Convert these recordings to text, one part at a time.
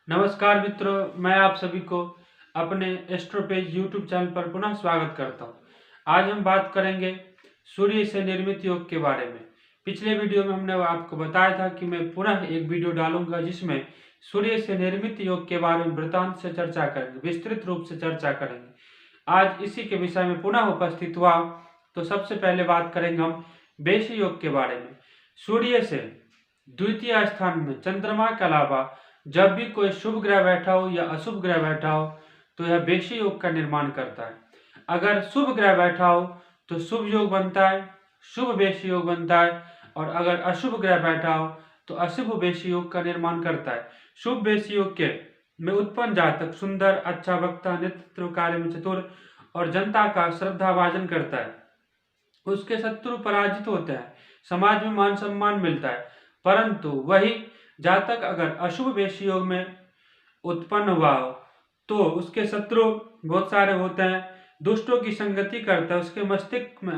नमस्कार मित्रों, मैं आप सभी को अपने एस्ट्रोपेज यूट्यूब चैनल पर पुनः स्वागत करता हूं। आज हम बात करेंगे सूर्य से निर्मित योग के बारे में। पिछले वीडियो में हमने आपको बताया था कि मैं पुनः एक वीडियो डालूंगा जिसमें सूर्य से निर्मित योग के बारे में वृतांत से चर्चा करेंगे, विस्तृत रूप से चर्चा करेंगे। आज इसी के विषय में पुनः उपस्थित हुआ। तो सबसे पहले बात करेंगे हम बेशी योग के बारे में। सूर्य से द्वितीय स्थान में चंद्रमा के अलावा जब भी कोई शुभ ग्रह बैठा हो या अशुभ ग्रह बैठा हो तो यह बेशी योग का निर्माण करता है। अगर शुभ ग्रह बैठा हो तो शुभ योग बनता है, शुभ बेशी योग बनता है, और अगर अशुभ ग्रह बैठा हो तो अशुभ बेशी योग का निर्माण करता है। शुभ बेशी योग के में उत्पन्न जातक सुंदर, अच्छा वक्ता, नेतृत्व कार्य में चतुर और जनता का श्रद्धा भाजन करता है। उसके शत्रु पराजित होते हैं, समाज में मान सम्मान मिलता है। परंतु वही जातक अगर अशुभ बेशी योग में उत्पन्न हुआ हो तो उसके शत्रु बहुत सारे होते हैं, दुष्टों की संगति करता है, उसके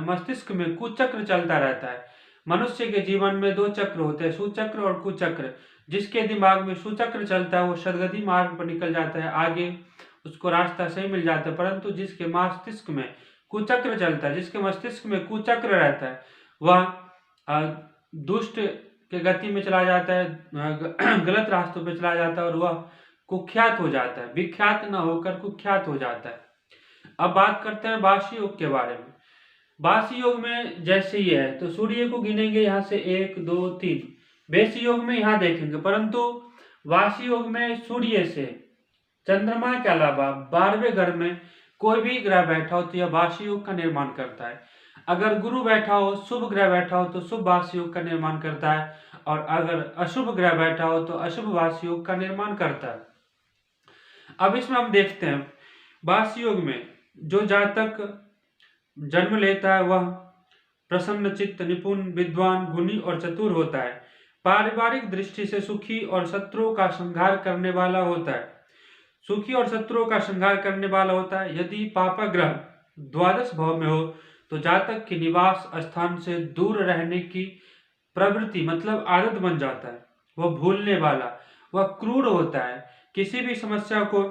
मस्तिष्क में कुचक्र चलता रहता है। मनुष्य के जीवन में दो चक्र होते हैं, सुचक्र और कुचक्र। जिसके दिमाग में सुचक्र चलता है वो सदगति मार्ग पर निकल जाता है, आगे उसको रास्ता सही मिल जाता है। परंतु जिसके मस्तिष्क में कुचक्र चलता है, जिसके मस्तिष्क में कुचक्र रहता है, वह दुष्ट के गति में चला जाता है, गलत रास्तों पे चला जाता है और वह कुख्यात हो जाता है, विख्यात न होकर कुख्यात हो जाता है। अब बात करते हैं वाशी योग के बारे में। वाशी योग में जैसे ये है तो सूर्य को गिनेंगे यहाँ से 1 2 3। बेशी योग में यहाँ देखेंगे, परंतु वाशी योग में सूर्य से चंद्रमा के अलावा 12वें घर में कोई भी ग्रह बैठा हो तो यह वाशी योग का निर्माण करता है। अगर गुरु बैठा हो, शुभ ग्रह बैठा हो तो शुभ वाशी योग का निर्माण करता है, और अगर अशुभ ग्रह बैठा हो तो अशुभ वाशी योग का निर्माण करता है। अब इसमें हम देखते हैं वाशी योग में जो जातक जन्म लेता है वह प्रसन्न चित्त, निपुण, विद्वान, गुणी और चतुर होता है। पारिवारिक दृष्टि से सुखी और शत्रुओं का संहार करने वाला होता है। सुखी और शत्रुओं का संहार करने वाला होता है। यदि पापा ग्रह द्वादश भाव में हो तो जातक के निवास स्थान से दूर रहने की प्रवृत्ति मतलब आदत बन जाता है। वह भूलने वाला, वह क्रूर होता है, किसी भी समस्या को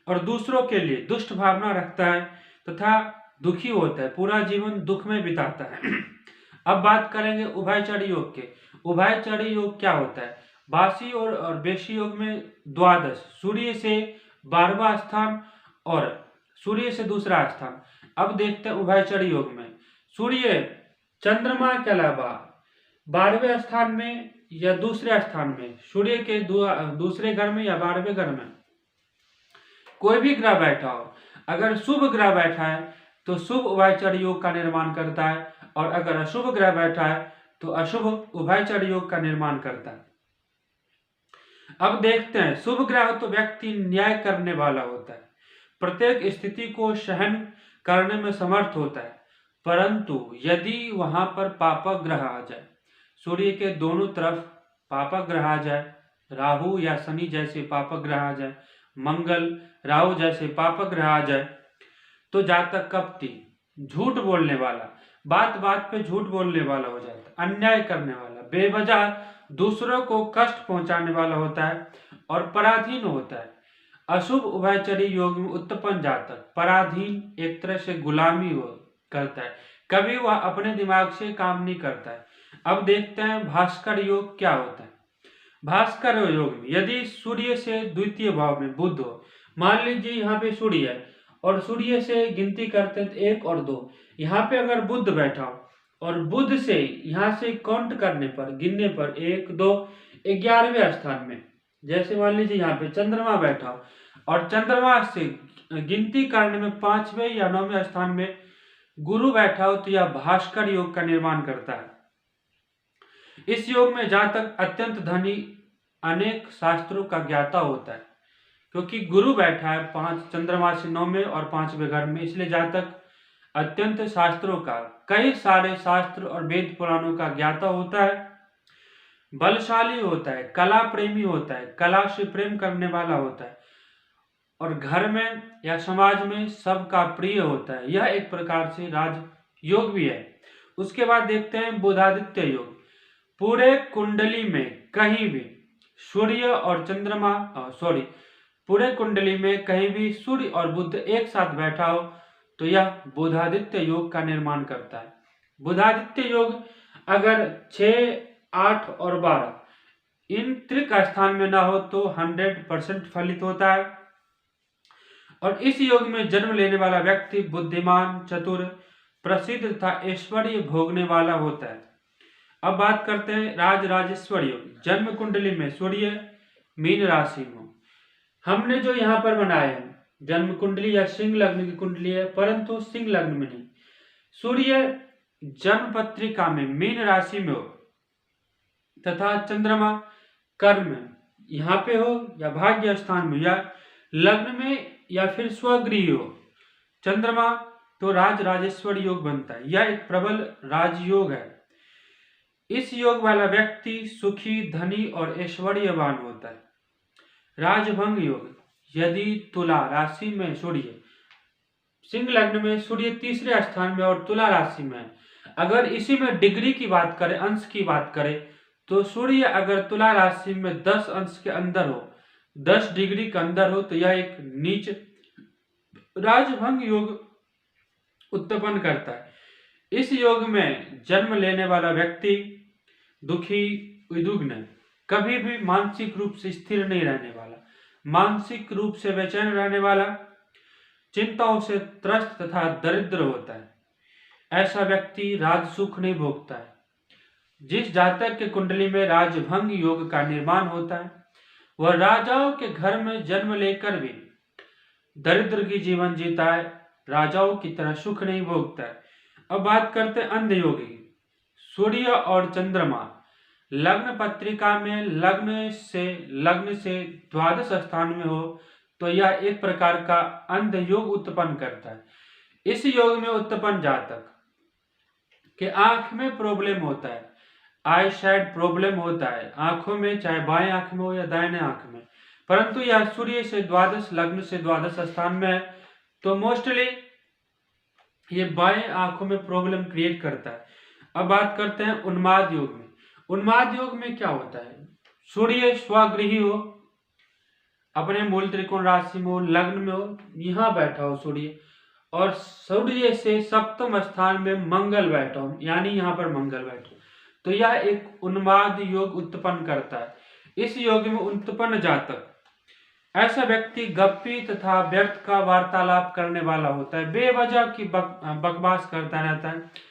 और दूसरों के लिए दुष्ट भावना रखता है तथा दुखी होता है, पूरा जीवन दुख में बिताता है। अब बात करेंगे उभयचरी योग के। उभयचरी योग क्या होता है? वाशी और बेशी योग में द्वादश, सूर्य से 12वां स्थान और सूर्य से दूसरा स्थान। अब देखते हैं उभयचरी योग में सूर्य चंद्रमा के अलावा 12वें स्थान में या दूसरे स्थान में, सूर्य के दूसरे घर में या 12वें घर में कोई भी ग्रह बैठा हो, अगर शुभ ग्रह बैठा है तो शुभ उभयचर योग का निर्माण करता है, और अगर अशुभ ग्रह बैठा है तो अशुभ उभयचर योग का निर्माण करता है। अब देखते हैं शुभ ग्रह तो व्यक्ति न्याय करने वाला होता है, प्रत्येक स्थिति को सहन करने में समर्थ होता है। परंतु यदि वहां पर पापक ग्रह आ जाए, सूर्य के दोनों तरफ पापक ग्रह आ जाए, राहु या शनि जैसे पापक ग्रह आ जाए, मंगल राहु जैसे पापक ग्रह आ जाए, तो जातक कपटी, झूठ बोलने वाला, बात बात पे झूठ बोलने वाला हो जाता है, अन्याय करने वाला, बेवजह दूसरों को कष्ट पहुंचाने वाला होता है और पराधीन होता है। अशुभ उभयचरी योग में उत्पन्न जातक पराधीन, एक तरह से गुलामी हो करता है, कभी वह अपने दिमाग से काम नहीं करता है। अब देखते हैं भास्कर योग क्या होता है। भास्कर योग में यदि सूर्य से द्वितीय भाव में बुध हो, मान लीजिए यहाँ पे सूर्य है और सूर्य से गिनती करते हैं तो 1 और 2, यहाँ पे अगर बुध बैठा हो और बुध से यहाँ से काउंट करने पर, गिनने पर 1 2 11वें स्थान में, जैसे मान लीजिए यहाँ पे चंद्रमा बैठा हो और चंद्रमा से गिनती करने में 5वें या 9वें स्थान में गुरु बैठा हो तो यह भास्कर योग का निर्माण करता है। इस योग में जातक अत्यंत धनी, अनेक शास्त्रों का ज्ञाता होता है, क्योंकि गुरु बैठा है 5 चंद्रमा से 9वें और 5वें घर में, इसलिए जातक अत्यंत शास्त्रों का, कई सारे शास्त्र और वेद पुराणों का ज्ञाता होता है, बलशाली होता है, कला प्रेमी होता है, कला से प्रेम करने वाला होता है, और घर में या समाज में सबका प्रिय होता है। यह एक प्रकार से राज योग भी है। उसके बाद देखते हैं बुधादित्य योग। पूरे कुंडली में कहीं भी सूर्य और चंद्रमा पूरे कुंडली में कहीं भी सूर्य और बुध एक साथ बैठा हो तो यह बुधादित्य योग का निर्माण करता है। बुधादित्य योग अगर 6, 8 और 12 इन त्रिक स्थान में ना हो तो 100% फलित होता है। और इस योग में जन्म लेने वाला व्यक्ति बुद्धिमान, चतुर, प्रसिद्ध तथा ऐश्वर्य भोगने वाला होता है। अब बात करते हैं राज राजेश्वर योग। जन्म कुंडली में सूर्य मीन राशि में, हमने जो यहाँ पर बनाया है जन्म कुंडली या सिंह लग्न की कुंडली है, परंतु सिंह लग्न में नहीं। सूर्य जन्म पत्रिका में मीन राशि में हो तथा चंद्रमा कर्म में यहाँ पे हो या भाग्य स्थान में या लग्न में या फिर स्वगृह हो चंद्रमा, तो राज राजेश्वर योग बनता है। यह एक प्रबल राजयोग है। इस योग वाला व्यक्ति सुखी, धनी और ऐश्वर्यवान होता है। राजभंग योग, यदि तुला राशि में सूर्य, सिंह लग्न में सूर्य तीसरे स्थान में और तुला राशि में, अगर इसी में डिग्री की बात करें, अंश की बात करें, तो सूर्य अगर तुला राशि में 10 अंश के अंदर हो, 10 डिग्री के अंदर हो, तो यह एक नीच राजभंग योग उत्पन्न करता है। इस योग में जन्म लेने वाला व्यक्ति दुखी, उद्विग्न, कभी भी मानसिक रूप से स्थिर नहीं रहने वाला, मानसिक रूप से बेचैन रहने वाला, चिंताओं से त्रस्त तथा दरिद्र होता है। ऐसा व्यक्ति राजसुख नहीं भोगता है। जिस जातक के कुंडली में राजभंग योग का निर्माण होता है वह राजाओं के घर में जन्म लेकर भी दरिद्र की जीवन जीता है, राजाओं की तरह सुख नहीं भोगता है। अब बात करते हैं अंध योग की। सूर्य और चंद्रमा लग्न पत्रिका में लग्न से द्वादश स्थान में हो तो यह एक प्रकार का अंध योग उत्पन्न करता है। इस योग में उत्पन्न जातक के आंख में प्रॉब्लम होता है, आई साइड प्रॉब्लम होता है आंखों में, चाहे बाएं आंख में हो या दाहिने आंख में, परंतु यह सूर्य से द्वादश, लग्न से द्वादश स्थान में है तो मोस्टली ये बाएं आंखों में प्रॉब्लम क्रिएट करता है। अब बात करते हैं उन्माद योग में। उन्माद योग में क्या होता है? सूर्य स्वगृही हो, अपने मूल त्रिकोण राशि में हो, लग्न में हो, यहाँ बैठा हो सूर्य, और सूर्य से सप्तम स्थान में मंगल बैठा हो, यानी यहाँ पर मंगल बैठो, तो यह एक उन्माद योग उत्पन्न करता है। इस योग में उत्पन्न जातक ऐसा व्यक्ति गप्पी तथा व्यर्थ का वार्तालाप करने वाला होता है, बेवजह की बकवास करता रहता है,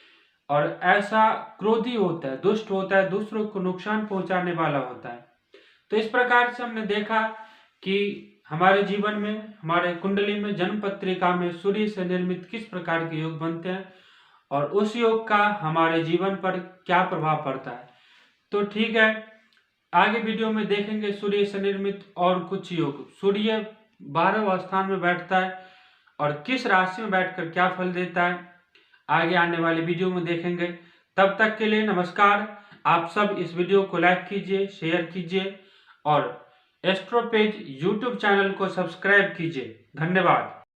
और ऐसा क्रोधी होता है, दुष्ट होता है, दूसरों को नुकसान पहुंचाने वाला होता है। तो इस प्रकार से हमने देखा कि हमारे जीवन में, हमारे कुंडली में, जन्म पत्रिका में सूर्य से निर्मित किस प्रकार के योग बनते हैं और उस योग का हमारे जीवन पर क्या प्रभाव पड़ता है। तो ठीक है, आगे वीडियो में देखेंगे सूर्य से निर्मित और कुछ योग। सूर्य 12वें स्थान में बैठता है और किस राशि में बैठकर क्या फल देता है, आगे आने वाले वीडियो में देखेंगे। तब तक के लिए नमस्कार। आप सब इस वीडियो को लाइक कीजिए, शेयर कीजिए और एस्ट्रोपेज यूट्यूब चैनल को सब्सक्राइब कीजिए। धन्यवाद।